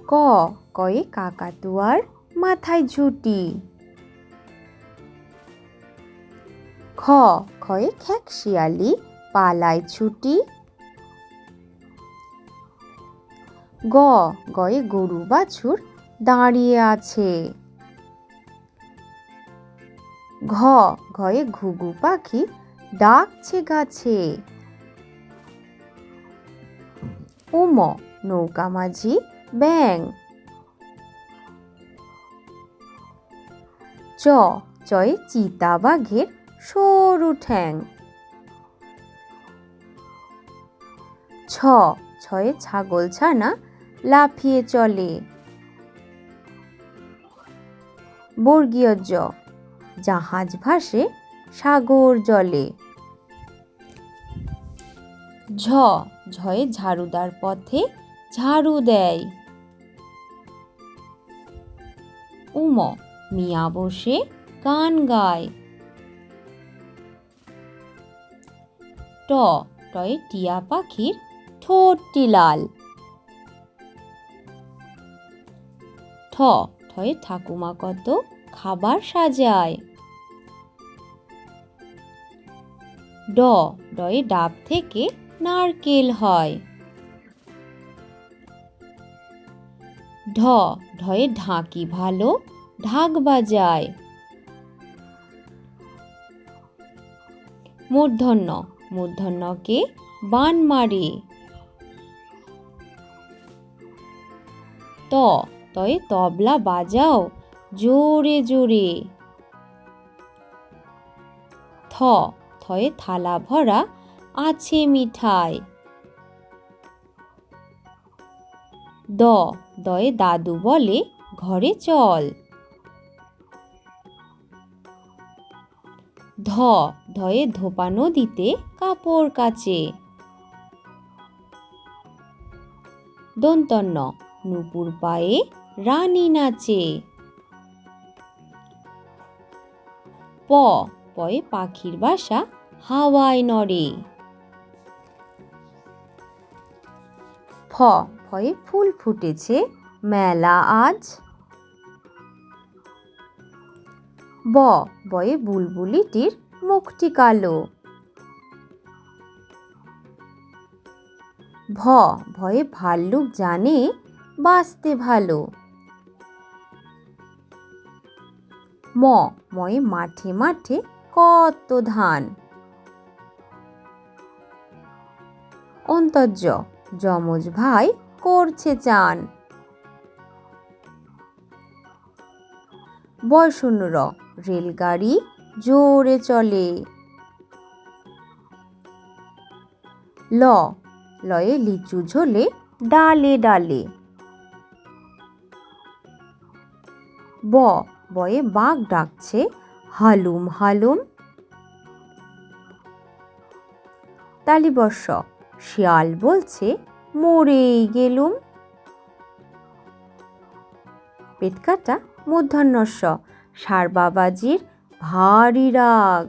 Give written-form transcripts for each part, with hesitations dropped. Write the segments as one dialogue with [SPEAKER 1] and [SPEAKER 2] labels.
[SPEAKER 1] ক কয়ে কাকাতুয়ার মাথায় ঝুঁটি। খ খয়ে খ্যাকশিয়ালি পালায় ছুটি। গ গয়ে গরু বাছুর দাঁড়িয়ে আছে। ঘ ঘয়ে ঘুঘু পাখি ডাকছে গাছে। উম নৌকা মাঝি ব্যাঙ। চ চয়ে চিতা বাঘের সরু ঠ্যাং। ছ ছয়ে ছাগল ছানা লাফিয়ে চলে। বর্গীয় জ জাহাজ ভাসে সাগর জলে। ঝ ঝয়ে ঝাড়ুদার পথে ঝাড়ু দেয়। উম মিয়া বসে গান গায়। ট টয়ে টিয়া পাখির ঠোঁটটি লাল। ঠ ঠয়ে ঠাকুমা কত খাবার সাজায়। ড ডয়ে ডাব থেকে নারকেল হয়। ঢ ঢয়ে ঢাকি ভালো ঢাক বাজায়। মূর্ধন্য মূর্ধন্যকে বান মারে। ত তয়ে তবলা বাজাও জোরে জোরে। থ থয়ে থালা ভরা আছে মিঠাই। দ দয়ে দাদু বলে ঘরে চল। ধ ধয়ে ধোপা নদীতে কাপড় কাচে। দন্তন্য নুপুর পায়ে রানী নাচে। প পয়ে পাখির বাসা হাওয়ায় নড়ে। ফ ফয়ে ফুল ফুটেছে মেলা আজ। ব বয়ে বুলবুলিটির মুখটি কালো। ভ ভয়ে ভাল্লুক জানে বাঁচতে ভালো। ম ময়ে মাঠে মাঠে কত ধান। অন্তর্য যমজ ভাই করছে চান। বয়শূন্য র রেলগাড়ি জোরে চলে। ল লয়ে লিচু ঝোলে ডালে ডালে। ব বয়ে বাঘ ডাকছে হালুম হালুম। তালিবর্ষ শিয়াল বলছে মরেই গেলুম। পেটকাটা মূর্ধন্যস্ব ষাঁড় বাবাজির ভারী রাগ।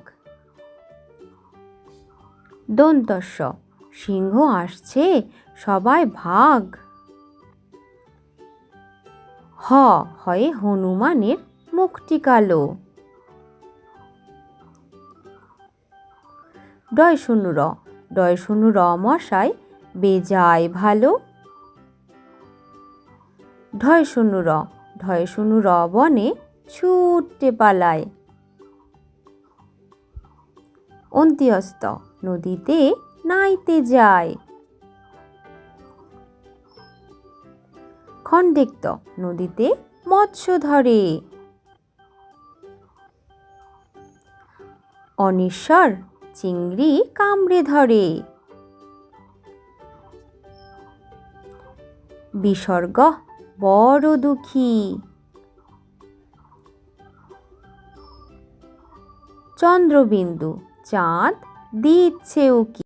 [SPEAKER 1] দন্তস্ব সিংহ আসছে সবাই ভাগ। হ হয়ে হনুমানের মুখটি কালো। ডয় শূন্য র ডয় শূন্য র মশাই বেজায় ভালো। ঢয় শূন্য র ঢয় শূন্য র বনে ছুটে পালায়। অন্ত্যস্ত নদীতে নাইতে যায়। খণ্ডেক্ত নদীতে মৎস্য ধরে। অনিশ্বর চিংড়ি কামড়ে ধরে। বিসর্গ বড় দুঃখী। চন্দ্রবিন্দু চাঁদ দিচ্ছে উকি।